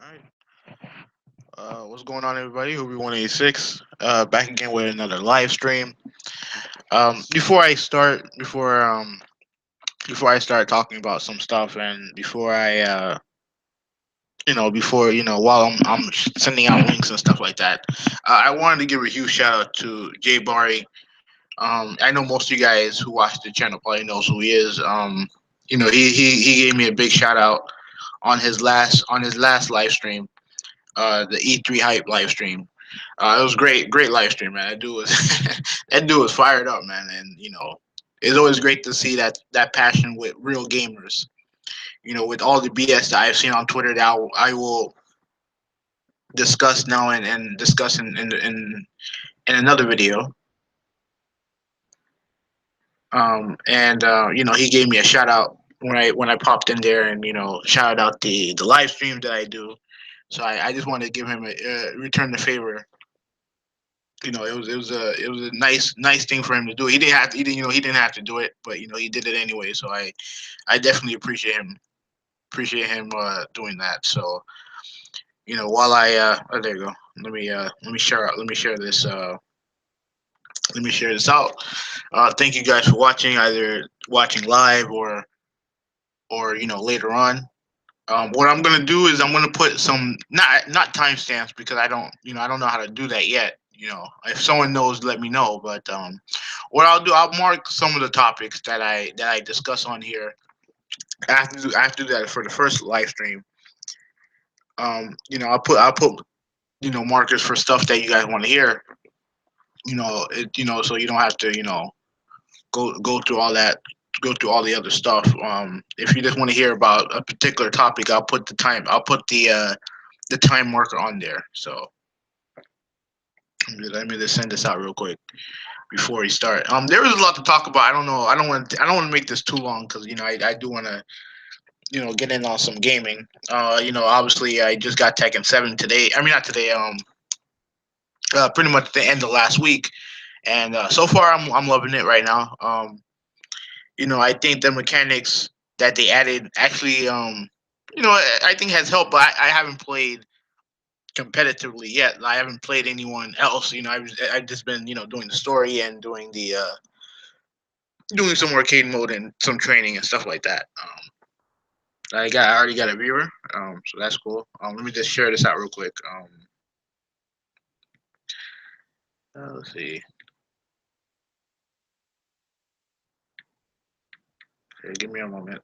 Alright. What's going on, everybody? Huvi 186. Back again with another live stream. Before I start talking about some stuff, and before while I'm sending out links and stuff like that, I wanted to give a huge shout out to Jay Barry. I know most of you guys who watch the channel probably knows who he is. He gave me a big shout out on his last live stream, the E3 hype live stream. It was great live stream, man. That dude was that dude was fired up, man. And it's always great to see that passion with real gamers. With all the BS that I've seen on Twitter that I will discuss now and discuss in another video. And he gave me a shout out when I popped in there, and shouted out the live stream that I do. So I just wanted to give him a return the favor. It was a nice thing for him to do. He didn't have to do it, but he did it anyway. So I definitely appreciate him doing that. So while there you go. Let me share this out. Thank you guys for watching, either watching live or later on. What I'm gonna do is I'm gonna put some, not timestamps, because I don't know how to do that yet. If someone knows, let me know. But what I'll do, I'll mark some of the topics that I discuss on here. I have to do that for the first live stream. I'll put markers for stuff that you guys want to hear. So you don't have to go through all that, go through all the other stuff. If you just want to hear about a particular topic, I'll put the time. I'll put the time marker on there. So let me just send this out real quick before we start. There is a lot to talk about. I don't know. I don't want to make this too long, because I do want to get in on some gaming. Obviously I just got Tekken 7 today. I mean, not today. Pretty much the end of last week, and so far I'm loving it right now. I think the mechanics that they added actually, I think has helped. But I haven't played competitively yet. I haven't played anyone else. I've just been doing the story and doing some arcade mode and some training and stuff like that. I already got a viewer, so that's cool. Let me just share this out real quick. Let's see. Okay, give me a moment.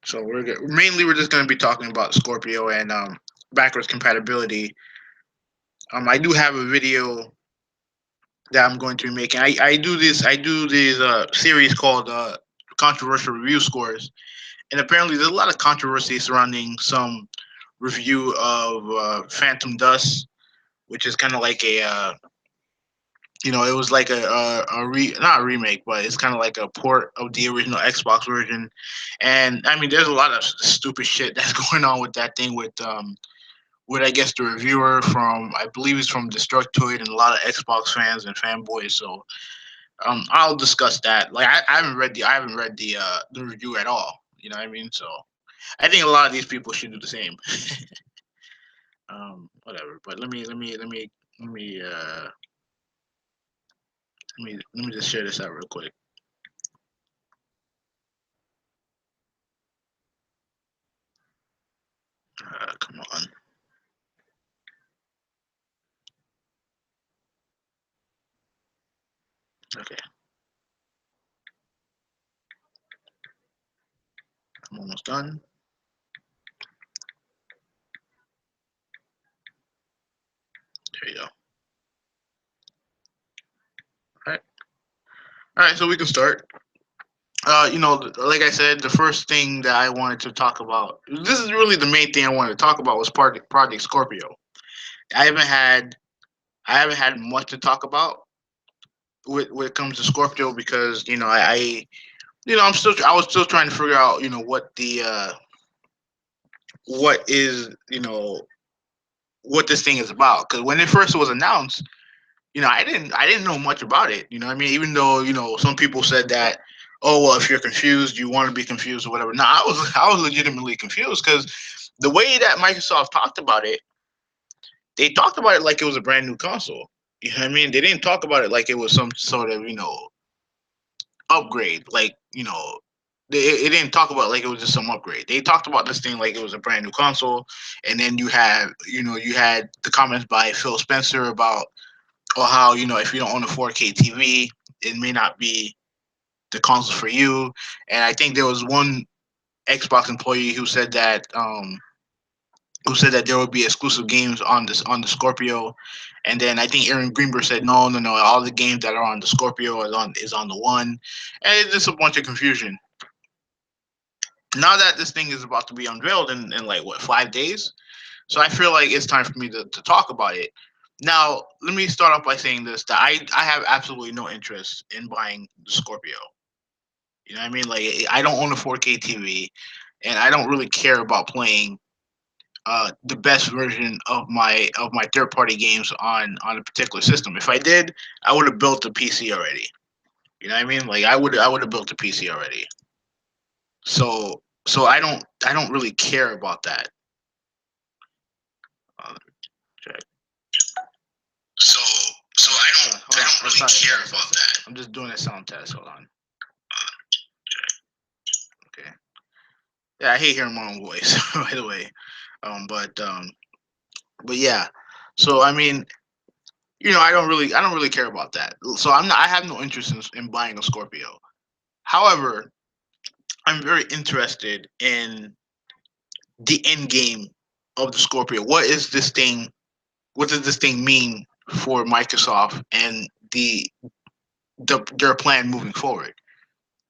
So mainly we're just going to be talking about Scorpio and backwards compatibility. I do have a video that I'm going to be making. I do this series called controversial review scores, and apparently there's a lot of controversy surrounding some review of Phantom Dust, which is kind of like it was like not a remake, but it's kind of like a port of the original Xbox version. And I mean, there's a lot of stupid shit that's going on with that thing with I guess the reviewer from, I believe he's from Destructoid, and a lot of Xbox fans and fanboys. So I'll discuss that. Like I haven't read the review at all. You know what I mean? So I think a lot of these people should do the same. Whatever. But let me just share this out real quick. Come on. Okay, I'm almost done. There you go. All right. All right. So we can start. Like I said, the first thing that I wanted to talk about. This is really the main thing I wanted to talk about was Project Scorpio. I haven't had I haven't had much to talk about when it comes to Scorpio, because I was still trying to figure out what is what this thing is about, because when it first was announced, I didn't know much about it. I mean, even though some people said that, oh well, if you're confused, you want to be confused or whatever. No, I was legitimately confused, because the way that Microsoft talked about it, they talked about it like it was a brand new console. You know what I mean? They didn't talk about it like it was some sort of upgrade. Like it didn't talk about it like it was just some upgrade. They talked about this thing like it was a brand new console, and then you had the comments by Phil Spencer about how if you don't own a 4K TV, it may not be the console for you. And I think there was one Xbox employee who said that there would be exclusive games on the Scorpio, and then I think Aaron Greenberg said no, no, no, all the games that are on the Scorpio is on the one, and it's just a bunch of confusion. Now that this thing is about to be unveiled in like what 5 days, so I feel like it's time for me to talk about it. Now, let me start off by saying this: that I have absolutely no interest in buying the Scorpio. You know what I mean? Like I don't own a 4K TV, and I don't really care about playing the best version of my third party games on a particular system. If I did, I would have built a PC already. You know what I mean? Like I would have built a PC already. So I don't really care about that. Uh, check. So so I don't really care about that. I'm just doing a sound test. Hold on. Okay. Yeah, I hate hearing my own voice. By the way, um, but um, but yeah. So I mean, I don't really care about that. So I have no interest in buying a Scorpio. However, I'm very interested in the end game of the Scorpio. What does this thing mean for Microsoft and their plan moving forward?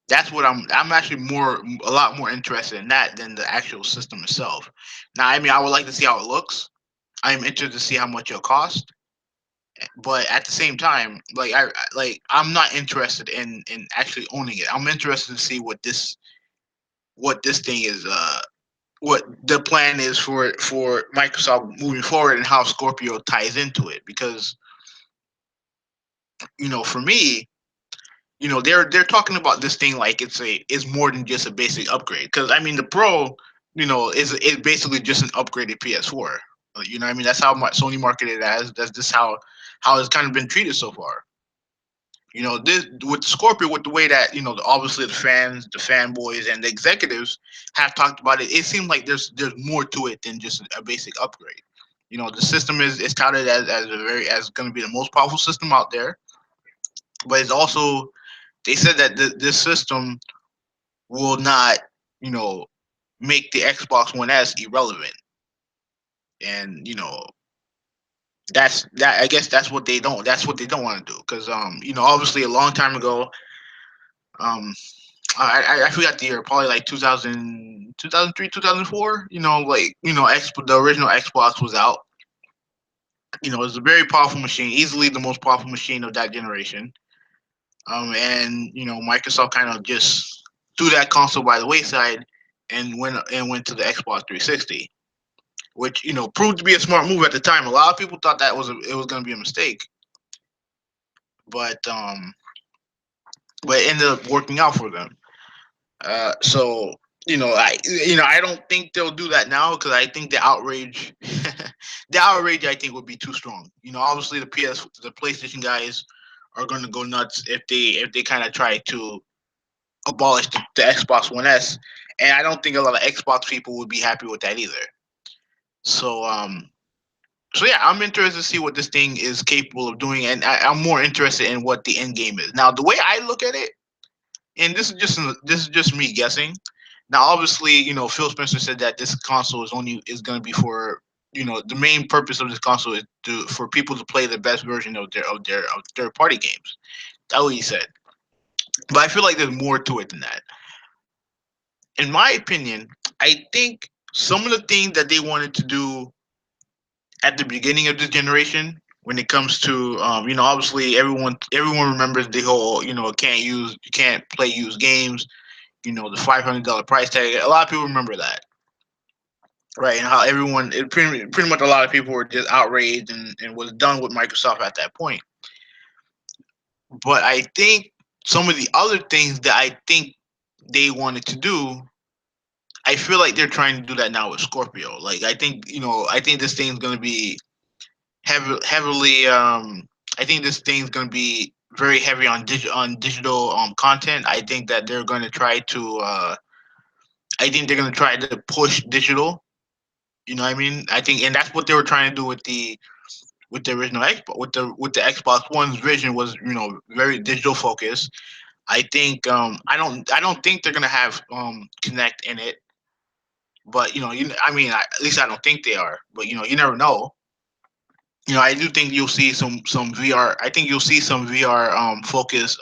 That's what I'm actually a lot more interested in that than the actual system itself. Now, I mean, I would like to see how it looks. I'm interested to see how much it'll cost. But at the same time, I'm not interested in actually owning it. I'm interested to see what this thing is what the plan is for Microsoft moving forward and how Scorpio ties into it, because for me, they're talking about this thing like it's more than just a basic upgrade, because I mean the Pro is basically just an upgraded PS4. You know what I mean? That's how much Sony marketed it as. That's just how it's kind of been treated so far. This with Scorpio, with the way that obviously the fans, the fanboys, and the executives have talked about it. It seems like there's more to it than just a basic upgrade. The system is touted as going to be the most powerful system out there, but it's also, they said that this system will not you know make the Xbox One S irrelevant, and that I guess that's what they don't want to do, because obviously a long time ago, um I forgot the year, probably like 2000, 2003, 2004. The original Xbox was out. It was a very powerful machine, easily the most powerful machine of that generation. And Microsoft kind of just threw that console by the wayside and went to the Xbox 360, which proved to be a smart move at the time. A lot of people thought it was going to be a mistake, but it ended up working out for them. So I don't think they'll do that now, because I think the outrage I think would be too strong. Obviously the PlayStation guys are going to go nuts if they kind of try to abolish the Xbox One S, and I don't think a lot of Xbox people would be happy with that either. So yeah, I'm interested to see what this thing is capable of doing, and I'm more interested in what the end game is. Now, the way I look at it, and this is just me guessing. Now, obviously, Phil Spencer said that this console is going to be for the main purpose of this console is for people to play the best version of third party games. That's what he said. But I feel like there's more to it than that. In my opinion, I think some of the things that they wanted to do at the beginning of this generation, when it comes to obviously everyone remembers the whole you can't play used games, the $500 price tag. A lot of people remember that, right? And how pretty much a lot of people were just outraged and was done with Microsoft at that point. But I think some of the other things that I think they wanted to do, I feel like they're trying to do that now with Scorpio. Like I think this thing's gonna be heavily. I think this thing's gonna be very heavy on digital content. I think that they're gonna try to. I think they're gonna try to push digital. You know what I mean? I think, and that's what they were trying to do with the original Xbox, with the Xbox One's vision was, very digital focused. I think I don't think they're gonna have Connect in it, but I mean, at least I don't think they are. But you never know. I do think you'll see some VR. I think you'll see some VR focus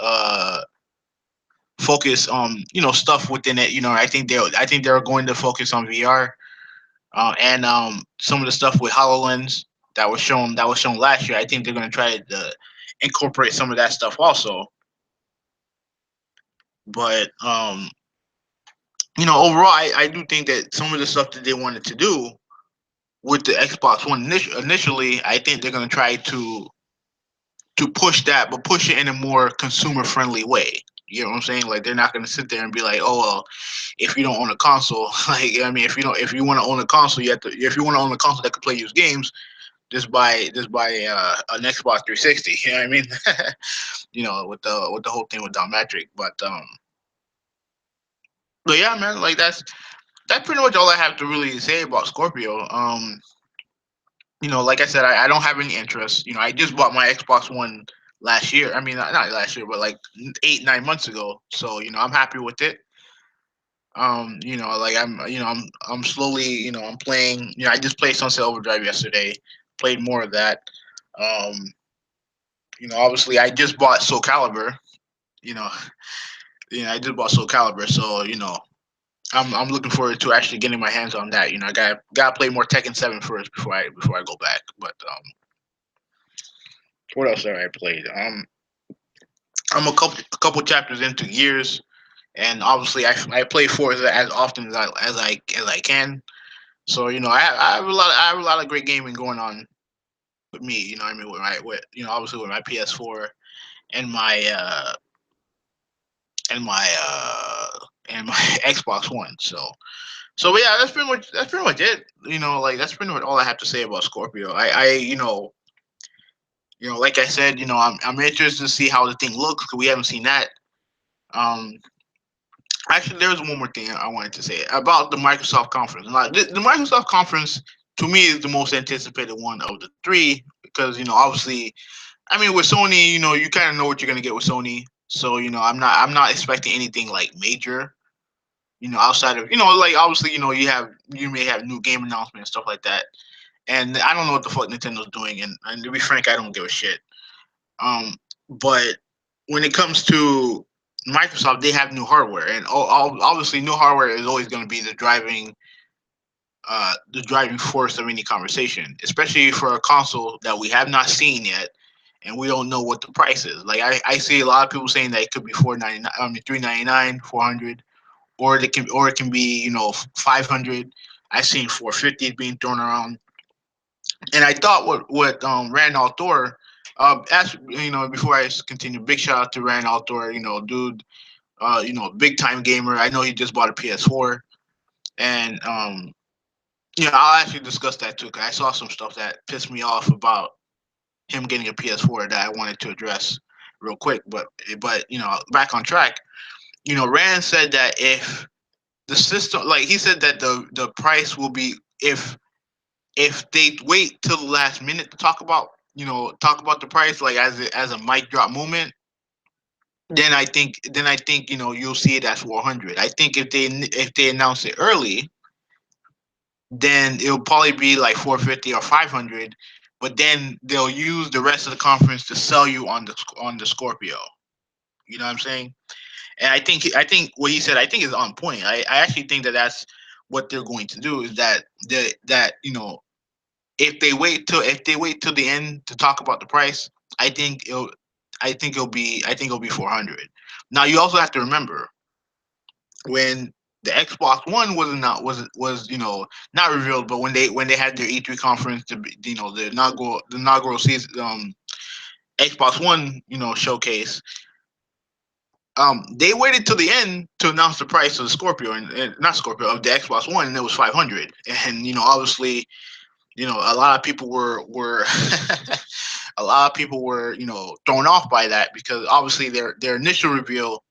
stuff within it. I think they're going to focus on VR, and some of the stuff with Hololens that was shown last year. I think they're going to try to incorporate some of that stuff also. But overall, I do think that some of the stuff that they wanted to do with the Xbox One initially, I think they're going to try to push that, but push it in a more consumer friendly way. You know what I'm saying? Like they're not going to sit there and be like, oh well, if you don't own a console, like I mean, if you want to own a console, you have to. If you want to own a console that can play used games, just buy an Xbox 360. You know what I mean? With the whole thing with Domatric, but yeah, man, like that's pretty much all I have to really say about Scorpio. Like I said, I don't have any interest. I just bought my Xbox One last year. I mean, not last year, but like 8 9 months ago. So I'm happy with it. Like I'm slowly, I'm playing. I just played Sunset Overdrive yesterday. Played more of that. Um, Obviously, I just bought Soul Calibur. You know, I just bought Soul Calibur, so I'm looking forward to actually getting my hands on that. I got to play more Tekken 7 first before I go back. But what else have I played? I'm a couple chapters into Gears, and obviously I play Forza as often as I can. So I have a lot I have a lot of great gaming going on with me. I mean with obviously with my PS4 and my and my Xbox One. But yeah, that's pretty much it. Like that's pretty much all I have to say about Scorpio. Like I said, I'm interested to see how the thing looks because we haven't seen that. Um, Actually, there was one more thing I wanted to say about the Microsoft conference. Like the Microsoft conference to me is the most anticipated one of the three because obviously, I mean with Sony, you kind of know what you're gonna get with Sony. So I'm not expecting anything like major. Outside of like obviously you may have new game announcements and stuff like that. And I don't know what the fuck Nintendo's doing. And to be frank, I don't give a shit. Um, but when it comes to Microsoft, they have new hardware, and obviously, new hardware is always going to be the driving force of any conversation, especially for a console that we have not seen yet, and we don't know what the price is. Like I see a lot of people saying that it could be 499, I mean 399, 400, or it can be 500. I've seen 450 being thrown around, and I thought what Randall Thor. As before I continue, big shout out to Randall Thor. Dude, big time gamer. I know he just bought a PS4, and I'll actually discuss that too. Cause I saw some stuff that pissed me off about him getting a PS4 that I wanted to address real quick. But back on track. Rand said that if the system, like he said that the price will be if they wait till the last minute to talk about the price like as a mic drop moment, then I think you'll see it as 400. I think if they announce it early, then it'll probably be like 450 or 500, but then they'll use the rest of the conference to sell you on the Scorpio. You know what I'm saying? And I think what he said I think is on point. I actually think that that's what they're going to do is that if they wait till the end to talk about the price, I think it'll I think it'll be 400. Now you also have to remember when the Xbox One was not revealed, but when they had their E3 conference, the inaugural season Xbox One showcase, They waited till the end to announce the price of the Scorpio and not Scorpio of the Xbox One, and it was 500. And obviously, a lot of people were a lot of people were thrown off by that because obviously their initial reveal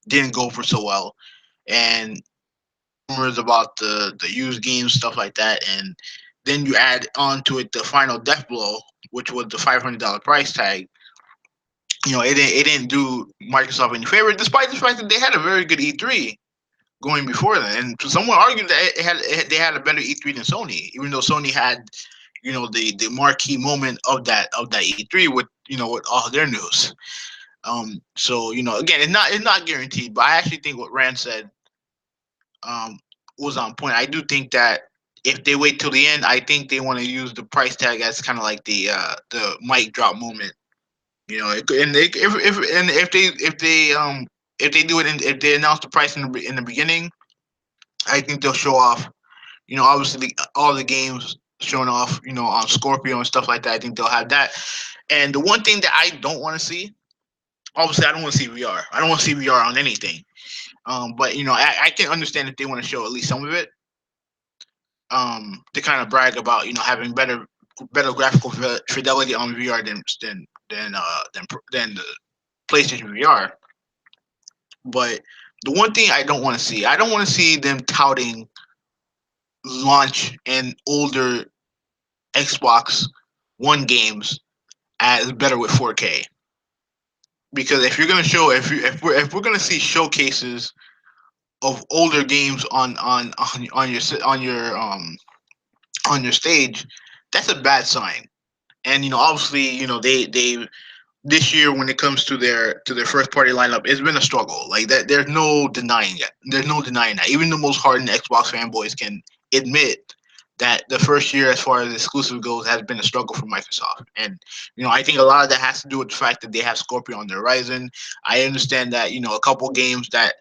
didn't go for so well, and rumors about the used games stuff like that, and then you add onto it the final death blow, which was the $500 price tag. It didn't do Microsoft any favor, despite the fact that they had a very good E3 going before that, and someone argued that they had a better E3 than Sony, even though Sony had the marquee moment of that E3 with all their news. So again, it's not guaranteed, but I actually think what Rand said um was on point. I do think that if they wait till the end, I think they want to use the price tag as kind of like the mic drop moment. And if they do it if they announce the price in the beginning, I think they'll show off. Obviously all the games showing off. On Scorpio and stuff like that. I think they'll have that. And the one thing that I don't want to see, obviously, I don't want to see VR. I don't want to see VR on anything. But I can understand if they want to show at least some of it. To kind of brag about having better graphical fidelity on VR than the PlayStation VR. But the one thing I don't want to see, I don't want to see them touting launch and older Xbox One games as better with 4K. Because if you're gonna show, if we're gonna see showcases of older games on your stage, that's a bad sign. And obviously, they this year when it comes to their first party lineup, it's been a struggle. Like that, there's no denying it. There's no denying that. Even the most hardened Xbox fanboys can admit that the first year, as far as exclusive goes, has been a struggle for Microsoft. And I think a lot of that has to do with the fact that they have Scorpio on the horizon. I understand that a couple games that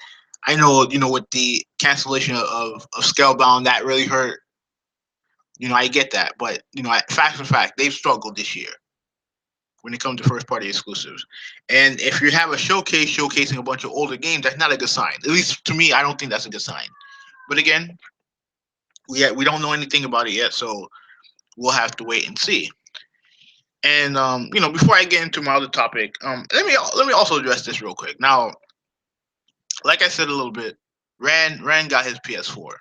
I know with the cancellation of Scalebound that really hurt. I get that, but fact for fact, they've struggled this year when it comes to first party exclusives. And if you have a showcase showcasing a bunch of older games, that's not a good sign. At least to me, I don't think that's a good sign. But again, we don't know anything about it yet, so we'll have to wait and see. And before I get into my other topic, let me also address this real quick. Now, like I said a little bit, Rand got his PS4,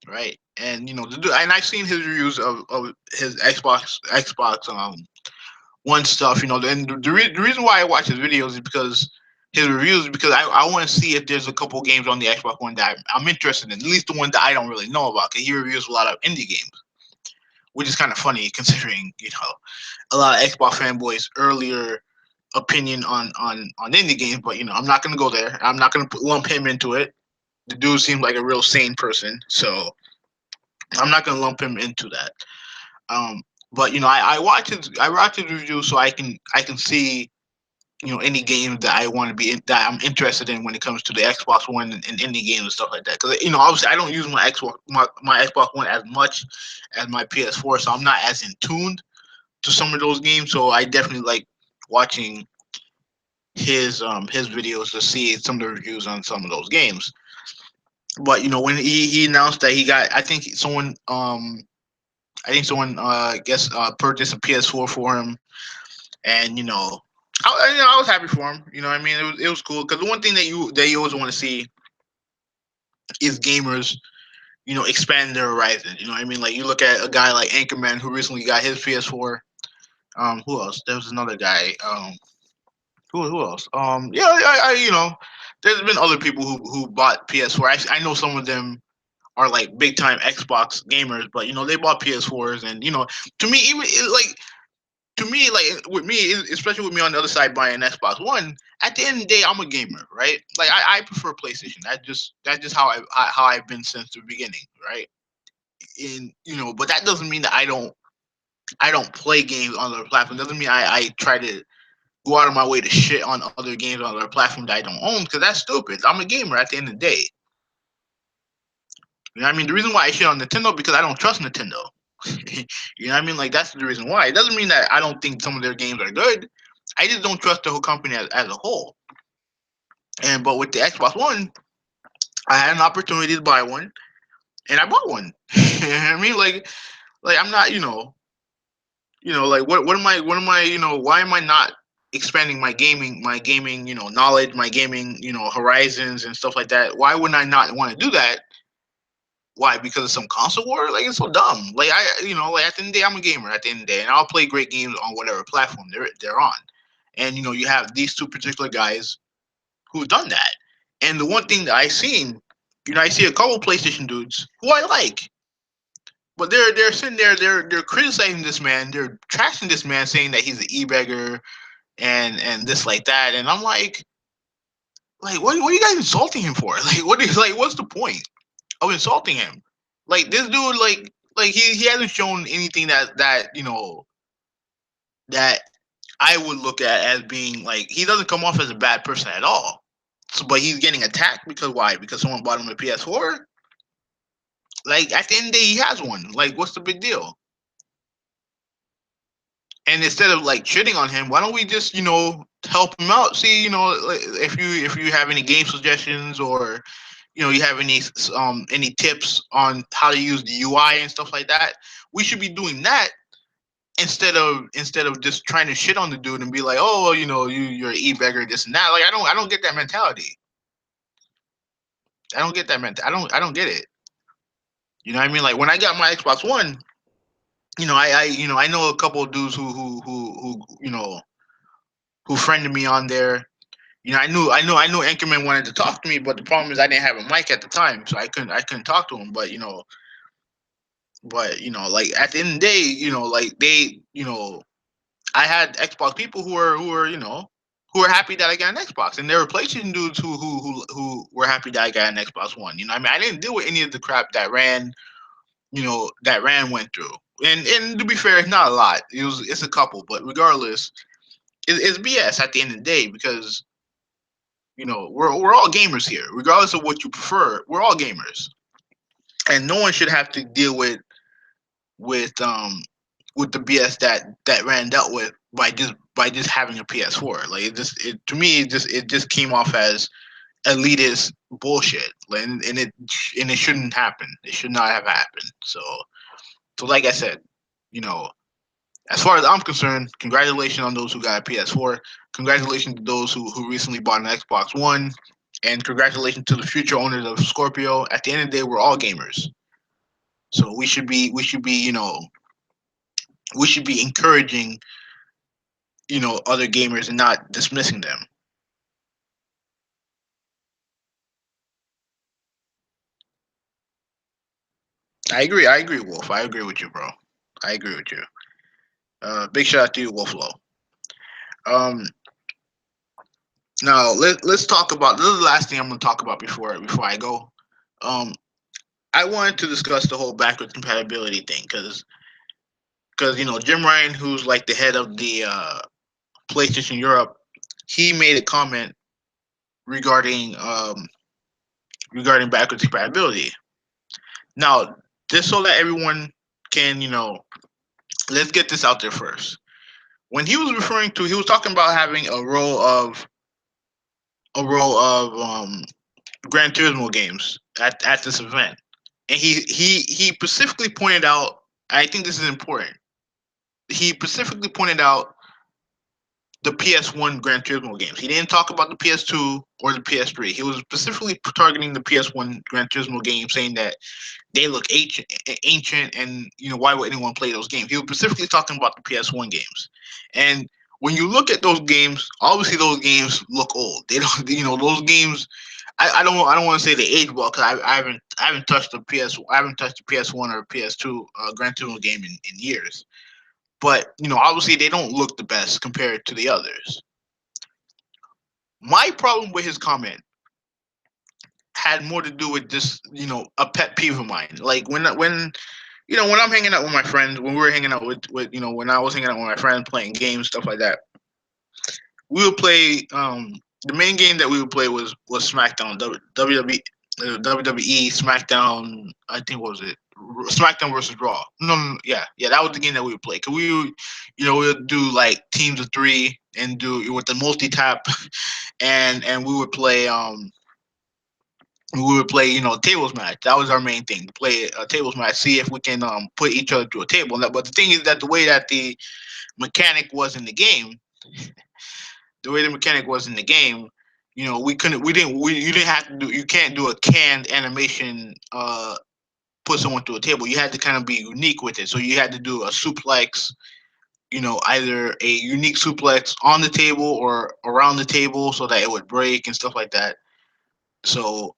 right? And and I've seen his reviews of his Xbox One stuff. And the reason why I watch his videos is because his reviews, because I want to see if there's a couple games on the Xbox One that I'm interested in, at least the one that I don't really know about. Because he reviews a lot of indie games, which is kind of funny considering a lot of Xbox fanboys earlier opinion on indie games. But I'm not gonna go there. I'm not gonna lump him into it. The dude seems like a real sane person, so I'm not gonna lump him into that. Um, but I watch his review so I can see any games that I want to that I'm interested in when it comes to the Xbox One and indie games and stuff like that. Because obviously I don't use my Xbox One as much as my PS4, so I'm not as in tuned to some of those games. So I definitely like watching his videos to see some of the reviews on some of those games. But when he announced that he got, I guess purchased a PS4 for him, and I was happy for him. What I mean, it was cool because the one thing that you always want to see is gamers expand their horizon. What I mean, like you look at a guy like Anchorman who recently got his PS4. Who else? There was another guy. Who else? Yeah, there's been other people who bought PS4. I know some of them are like big time Xbox gamers, but they bought PS4s, and to me, like with me, especially with me on the other side buying an Xbox One, at the end of the day, I'm a gamer, right? Like I prefer PlayStation. That's just how I've been since the beginning, right? And but that doesn't mean that I don't play games on other platforms. Doesn't mean I try to go out of my way to shit on other games on other platforms that I don't own because that's stupid. I'm a gamer at the end of the day. What I mean? The reason why I shit on Nintendo because I don't trust Nintendo. What I mean? Like that's the reason why. It doesn't mean that I don't think some of their games are good. I just don't trust the whole company as a whole. And but with the Xbox One, I had an opportunity to buy one, and I bought one. You know what I mean? Like I'm not, like what am I, why am I not expanding my gaming, knowledge, my gaming, horizons and stuff like that? Why would I not want to do that? Why? Because of some console war? Like it's so dumb. Like like at the end of the day, I'm a gamer. At the end of the day, and I'll play great games on whatever platform they're on. And you have these two particular guys who've done that. And the one thing that I seen, I see a couple PlayStation dudes who I like, but they're sitting there, they're criticizing this man, they're trashing this man, saying that he's an e-beggar and this like that, and I'm like what are you guys insulting him for? Like what's the point of insulting him? Like this dude, like he hasn't shown anything that that I would look at as being like he doesn't come off as a bad person at all. So, but he's getting attacked because why? Because someone bought him a PS4. Like at the end of the day, he has one. Like what's the big deal? And instead of like shitting on him, why don't we just help him out? See, like, if you have any game suggestions, or you have any tips on how to use the UI and stuff like that, we should be doing that instead of just trying to shit on the dude and be like, oh, well, you're an e-beggar, this and that. Like I don't get that mentality. I don't get it. You know what I mean? Like when I got my Xbox One, I know a couple of dudes who friended me on there. I knew Anchorman wanted to talk to me, but the problem is I didn't have a mic at the time, so I couldn't talk to him. But like at the end of the day, like I had Xbox people who were happy that I got an Xbox, and there were PlayStation dudes who were happy that I got an Xbox One. I mean, I didn't deal with any of the crap that Ran went through. And to be fair, it's not a lot. It's a couple, but regardless, it's BS at the end of the day, because we're all gamers here, regardless of what you prefer. We're all gamers, and no one should have to deal with um with the BS that Rand dealt with by just having a PS4. Like to me it just came off as elitist bullshit, and it shouldn't happen. It should not have happened. So like I said, you know, as far as I'm concerned, congratulations on those who got a PS4. Congratulations to those who recently bought an Xbox One, and congratulations to the future owners of Scorpio. At the end of the day, we're all gamers, so we should be encouraging other gamers and not dismissing them. I agree, Wolf. I agree with you, bro. I agree with you. Big shout out to you, Wolflo. Um, Now let's talk about this is the last thing I'm going to talk about before I go. Um, I wanted to discuss the whole backwards compatibility thing, because Jim Ryan, who's like the head of the PlayStation Europe, he made a comment regarding regarding backwards compatibility. Now, just so that everyone can let's get this out there first. When he was talking about having a row of Gran Turismo games at this event, and he specifically pointed out. I think this is important. He specifically pointed out the PS1 Gran Turismo games. He didn't talk about the PS2 or the PS3. He was specifically targeting the PS1 Gran Turismo games, saying that they look ancient, and why would anyone play those games? He was specifically talking about the PS1 games, and when you look at those games, obviously those games look old. They don't, those games. I don't want to say they age well, because I haven't touched the PS1 or PS2 Gran Turismo game in years. But obviously they don't look the best compared to the others. My problem with his comment had more to do with just a pet peeve of mine. Like when I'm hanging out with my friends, when we were hanging out with when I was hanging out with my friends playing games, stuff like that, we would play. The main game that we would play was SmackDown, WWE, WWE SmackDown. I think, what was it, SmackDown versus Raw? No, no, no, yeah, that was the game that we would play. Cause we would do like teams of three. and do with the multi tap, and we would play, tables match. That was our main thing. Play a tables match, see if we can put each other to a table. But the thing is that the way that mechanic was in the game, the way the mechanic was in the game, you didn't have to do, you can't do a canned animation, put someone to a table. You had to kind of be unique with it. So you had to do a suplex, either a unique suplex on the table or around the table so that it would break and stuff like that. So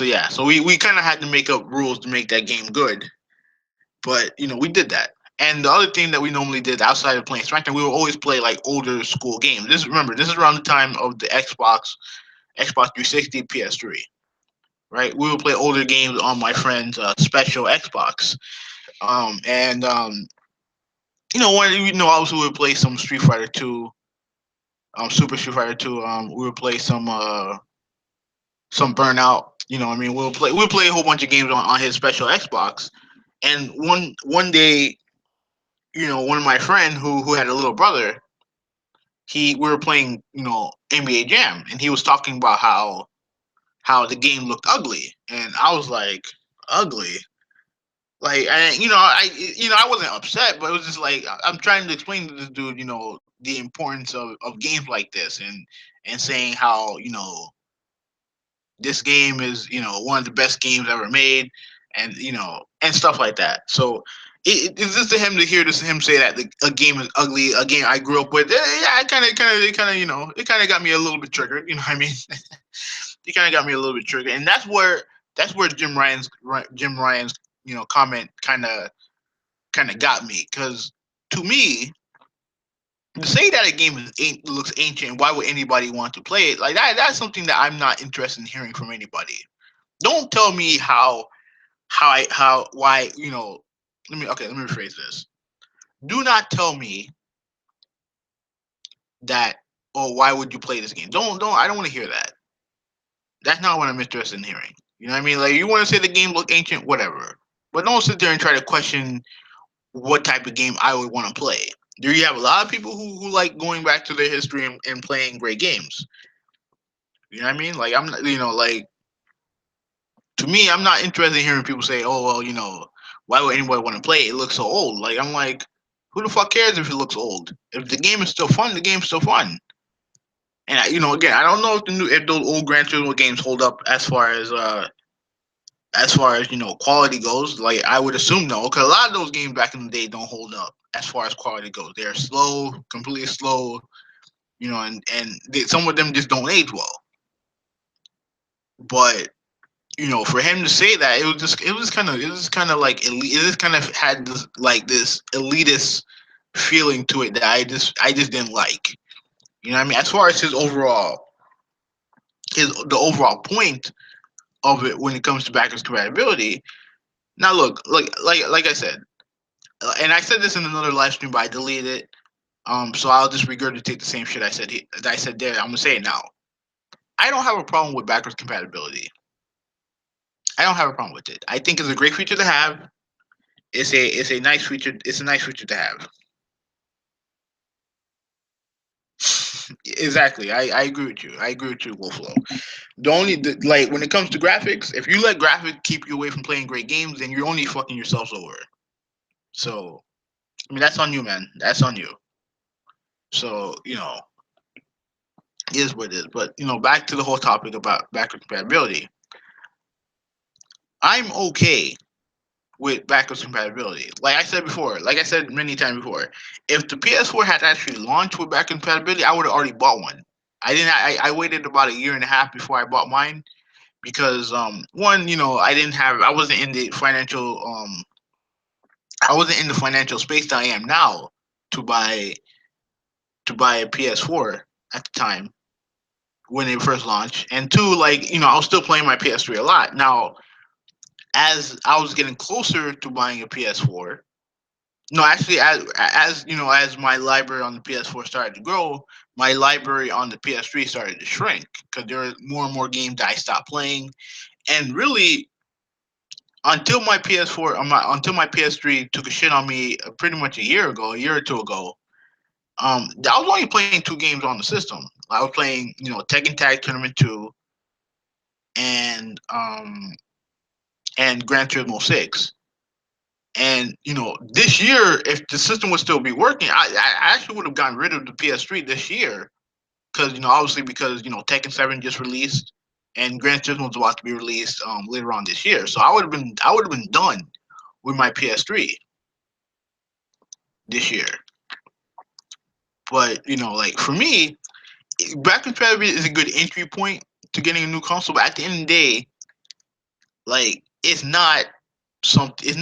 yeah, so we kind of had to make up rules to make that game good. But we did that. And the other thing that we normally did outside of playing SmackDown, we would always play like older school games. This is around the time of the Xbox 360, PS3, right? We would play older games on my friend's special Xbox. And when obviously we would play some Street Fighter 2, Super Street Fighter 2. We would play some Burnout. I mean, we'll play a whole bunch of games on his special Xbox. And one day, one of my friend who had a little brother, we were playing, NBA Jam, and he was talking about how the game looked ugly, and I was like, ugly. Like, I wasn't upset, but it was just like I'm trying to explain to this dude, the importance of games like this, and saying how this game is one of the best games ever made, and and stuff like that. So it's just to him to hear this him say that a game is ugly, a game I grew up with. Yeah, it kind of got me a little bit triggered. You know what I mean? It kind of got me a little bit triggered, and that's where Jim Ryan's comment kind of got me, because to me, to say that a game looks ancient, why would anybody want to play it? Like that's something that I'm not interested in hearing from anybody. Don't tell me how why let me rephrase this. Do not tell me that, oh, why would you play this game? Don't I don't want to hear that. That's not what I'm interested in hearing. You know what I mean? Like, you want to say the game look ancient, whatever, but don't sit there and try to question what type of game I would want to play. Do you have a lot of people who like going back to their history and playing great games? You know what I mean? Like, I'm not, like, to me, I'm not interested in hearing people say, "Oh, well, why would anybody want to play it? It looks so old." Like, I'm like, who the fuck cares if it looks old? If the game is still fun, the game's still fun. And again, I don't know if those old Gran Turismo games hold up as far as quality goes. Like, I would assume no, because a lot of those games back in the day don't hold up as far as quality goes. They're slow, completely slow. Some of them just don't age well. But for him to say that, it was kind of like elite. It just kind of had this elitist feeling to it that I just didn't like. You know what I mean? As far as the overall point of it when it comes to backwards compatibility. Now look, like I said, and I said this in another live stream, but I deleted it. So I'll just regurgitate the same shit I said there. I'm gonna say it now. I don't have a problem with backwards compatibility. I don't have a problem with it. I think it's a great feature to have. It's a nice feature. It's a nice feature to have. Exactly. I agree with you. I agree with you, Wolflow. Like, when it comes to graphics, if you let graphics keep you away from playing great games, then you're only fucking yourselves over. So I mean, that's on you, man. That's on you. So it is what it is. But back to the whole topic about backward compatibility. I'm okay with backwards compatibility. Like I said many times before, if the PS4 had actually launched with backwards compatibility, I would have already bought one. I didn't. I waited about a year and a half before I bought mine because one, I wasn't in the financial space that I am now to buy a PS4 at the time when it first launched, and two, like, I was still playing my PS3 a lot. Now, as I was getting closer to buying a PS4, no, actually, as my library on the PS4 started to grow, my library on the PS3 started to shrink because there were more and more games that I stopped playing, and really, until my PS3 took a shit on me, pretty much a year or two ago. I was only playing two games on the system. I was playing, Tekken Tag Tournament 2 and and Gran Turismo 6. And this year, if the system would still be working, I actually would have gotten rid of the PS3 this year because obviously because Tekken 7 just released and Gran Turismo is about to be released later on this year. So I would have been done with my PS3 this year. But like for me, backwards compatibility is a good entry point to getting a new console. But at the end of the day, like it's not something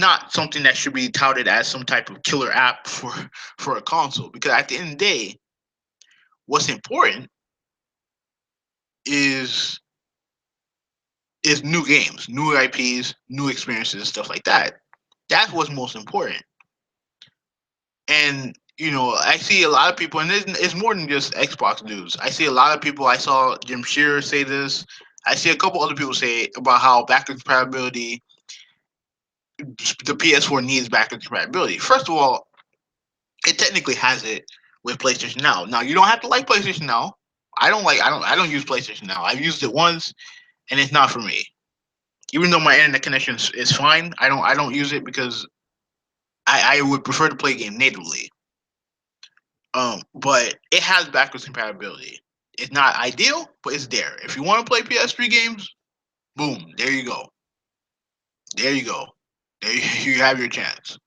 that should be touted as some type of killer app for a console, because at the end of the day, what's important is is new games, new IPs, new experiences, stuff like that. That's what's most important. And I see a lot of people, and it's more than just Xbox dudes. I see a lot of people. I saw Jim Shearer say this. I see a couple other people say about how backwards compatibility, the PS4 needs backwards compatibility. First of all, it technically has it with PlayStation Now. Now you don't have to like PlayStation Now. I don't use PlayStation Now. I've used it once, and it's not for me. Even though my internet connection is fine, I don't use it because I would prefer to play a game natively. But it has backwards compatibility. It's not ideal, but it's there. If you want to play PS3 games, boom, there you go. There you go. There you have your chance.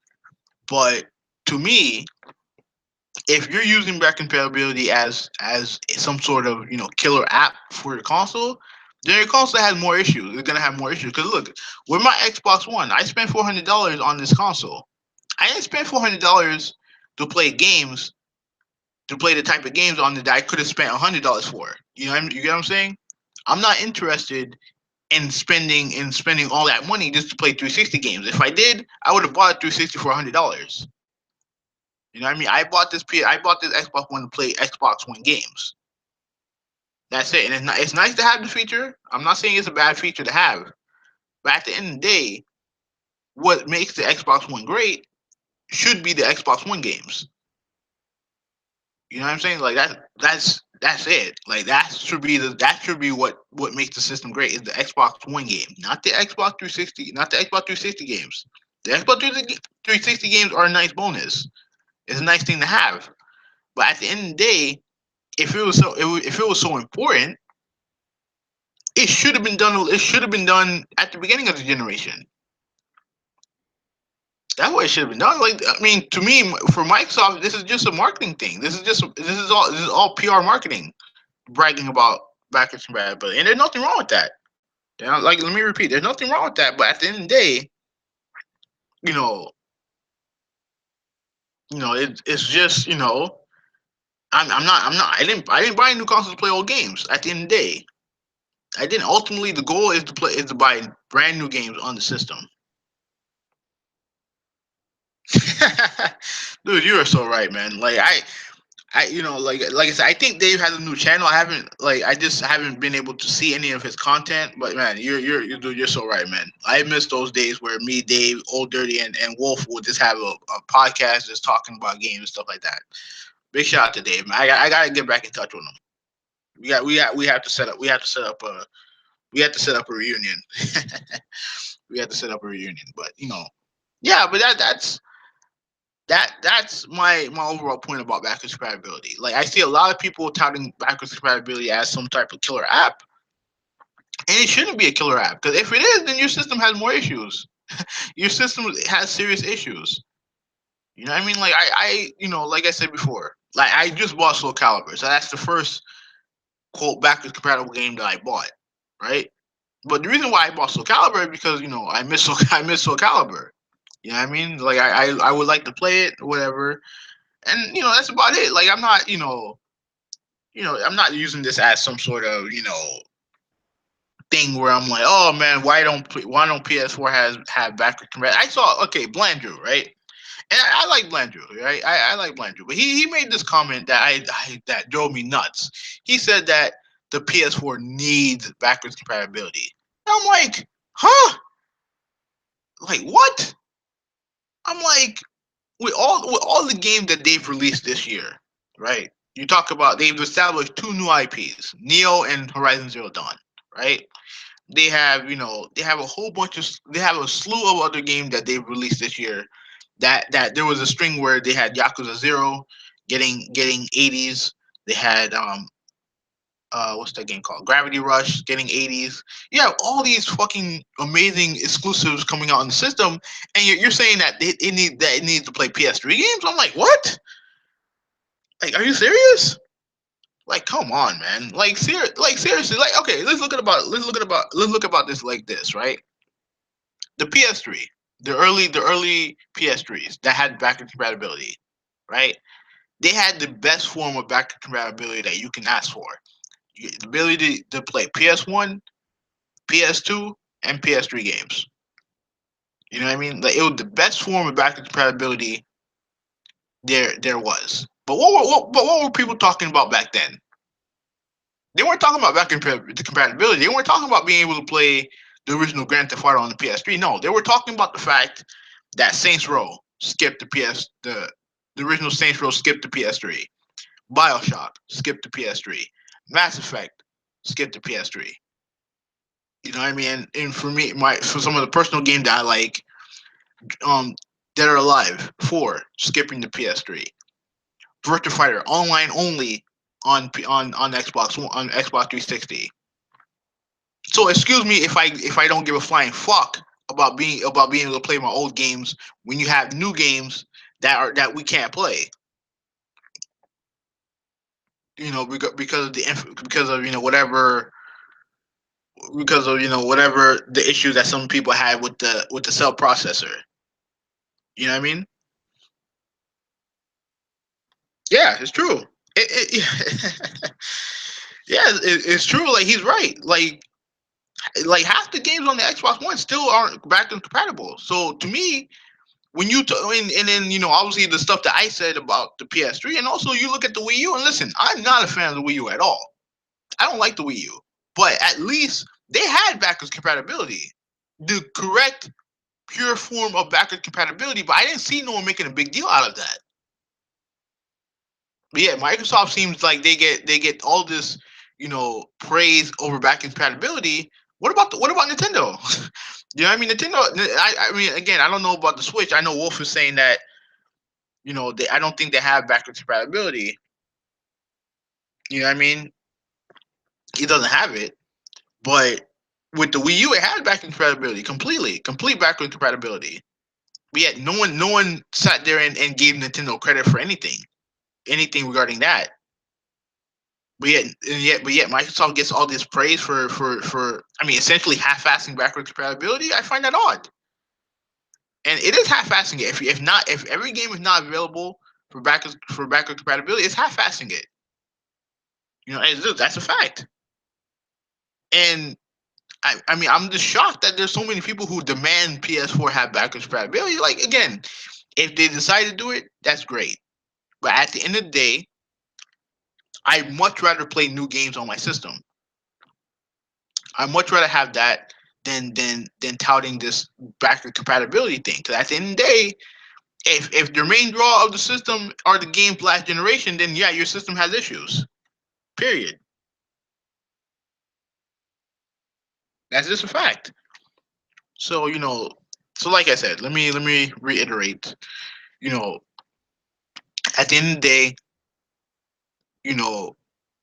But to me, if you're using back compatibility as some sort of killer app for your console, then your console has more issues. It's gonna have more issues. Because look, with my Xbox One, I spent $400 on this console. I didn't spend $400 to play games, to play the type of games on it that I could have spent $100 for. You get what I'm saying? I'm not interested in spending all that money just to play 360 games. If I did, I would have bought a 360 for $100. You know what I mean? I bought this Xbox One to play Xbox One games. That's it. And it's nice to have the feature. I'm not saying it's a bad feature to have, but at the end of the day, what makes the Xbox One great should be the Xbox One games. You know what I'm saying? Like that's it. Like that should be what makes the system great, is the Xbox One game, not the Xbox 360, not the Xbox 360 games. The Xbox 360 games are a nice bonus. It's a nice thing to have. But at the end of the day, if it was so important, it should have been done. It should have been done at the beginning of the generation. That's what it should have been done. Like, I mean, to me, for Microsoft, this is just a marketing thing. This is all PR marketing, bragging about backwards compatibility, and there's nothing wrong with that. Like, let me repeat, there's nothing wrong with that. But at the end of the day, you know, it's just I didn't buy a new console to play old games. At the end of the day, I didn't. Ultimately, the goal is to buy brand new games on the system. Dude, you are so right, man. Like like I said, I think Dave has a new channel. I just haven't been able to see any of his content. But man, dude, you're so right, man. I miss those days where me, Dave, Old Dirty, and Wolf would just have a podcast just talking about games and stuff like that. Big shout out to Dave, man. I gotta get back in touch with him. We have to set up a reunion. We have to set up a reunion. But yeah, but that's my overall point about backwards compatibility. Like, I see a lot of people touting backwards compatibility as some type of killer app, and it shouldn't be a killer app, because if it is, then your system has more issues. Your system has serious issues. You know what I mean? Like, like I said before, like, I just bought Soul Calibur, so that's the first quote backwards compatible game that I bought, right? But the reason why I bought Soul Calibur is because I miss Soul Calibur. You know what I mean? Like, I would like to play it, or whatever. And that's about it. Like, I'm not using this as some sort of thing where I'm like, oh man, why don't PS4 have backward compatibility? I saw, okay, Blandrew, right? And I like Blandrew, right? I like Blandrew, but he made this comment that that drove me nuts. He said that the PS4 needs backwards compatibility. And I'm like, huh? Like, what? I'm like, with all the games that they've released this year. right? You talk about they've established two new IPs, Neo and Horizon Zero Dawn, right? They have, they have a whole bunch of, they have a slew of other games that they've released this year. That there was a string where they had Yakuza Zero getting 80s. They had what's that game called? Gravity Rush getting 80s. You have all these fucking amazing exclusives coming out on the system, and you're saying that it needs to play PS3 games. I'm like, what? Like, are you serious? Like, come on, man. Like seriously. Like, okay, let's look about this like this, right? The PS3, the early PS3s that had backward compatibility, right? They had the best form of backward compatibility that you can ask for. The ability to play PS1, PS2, and PS3 games. You know what I mean? Like, it was the best form of backward compatibility there was. But what were people talking about back then? They weren't talking about backward compatibility. They weren't talking about being able to play the original Grand Theft Auto on the PS3. No, they were talking about the fact that Saints Row skipped the original Saints Row skipped the PS3. BioShock skipped the PS3. Mass Effect skipped the PS3. You know what I mean? And for me, for some of the personal games that I like, um, Dead or Alive 4 skipping the PS3. Virtua Fighter online only on Xbox 360. So excuse me if I don't give a flying fuck about being able to play my old games when you have new games that we can't play. Because of because of whatever the issues that some people had with the cell processor. You know what I mean? Yeah, it's true. Yeah, it's true. Like, he's right. Like half the games on the Xbox One still aren't backwards compatible. So to me, when and then obviously the stuff that I said about the PS3, and also you look at the Wii U, and listen, I'm not a fan of the Wii U at all. I don't like the Wii U, but at least they had backwards compatibility, the correct pure form of backwards compatibility. But I didn't see no one making a big deal out of that. But yeah, Microsoft seems like they get all this praise over backwards compatibility. What about Nintendo? You know what I mean? Nintendo. I mean, again, I don't know about the Switch. I know Wolf is saying that I don't think they have backwards compatibility. You know what I mean? He doesn't have it, but with the Wii U, it had backwards compatibility completely, complete backwards compatibility. But yet, no one sat there and gave Nintendo credit for anything regarding that. But yet, Microsoft gets all this praise for I mean, essentially half-assing backwards compatibility. I find that odd, and it is half-assing it. If every game is not available for backward compatibility, it's half-assing it. That's a fact. And I mean, I'm just shocked that there's so many people who demand PS4 have backwards compatibility. Like, again, if they decide to do it, that's great. But at the end of the day, I'd much rather play new games on my system. I'd much rather have that than touting this backward compatibility thing. Because at the end of the day, if the main draw of the system are the games last generation, then yeah, your system has issues. Period. That's just a fact. So like I said, let me reiterate. You know, at the end of the day, you know,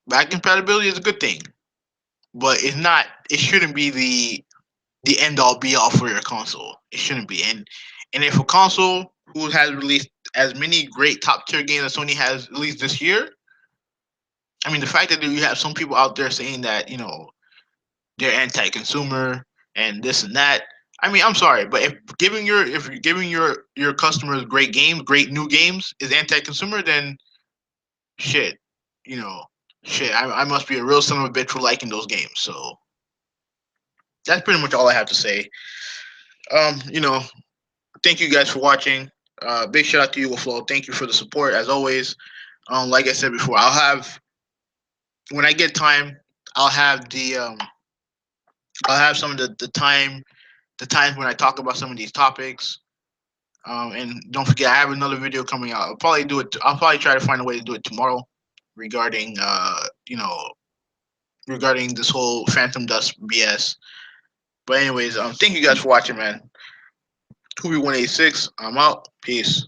back compatibility is a good thing, but it's not. It shouldn't be the end all be all for your console. It shouldn't be. And if a console who has released as many great top tier games as Sony has released this year, I mean, the fact that you have some people out there saying that they're anti-consumer and this and that. I mean, I'm sorry, but if you're giving your customers great games, great new games is anti-consumer, then shit, you know, shit. I must be a real son of a bitch for liking those games. So that's pretty much all I have to say. Um, you know, Thank you guys for watching. Big shout out to you, Flo. Thank you for the support as always. Like I said before, I'll have when I get time, I'll have I'll have some of the times when I talk about some of these topics. And don't forget, I have another video coming out. I'll probably do it. I'll probably try to find a way to do it tomorrow, regarding regarding this whole Phantom Dust BS. But anyways, thank you guys for watching, man. Huvi 186. I'm out. Peace.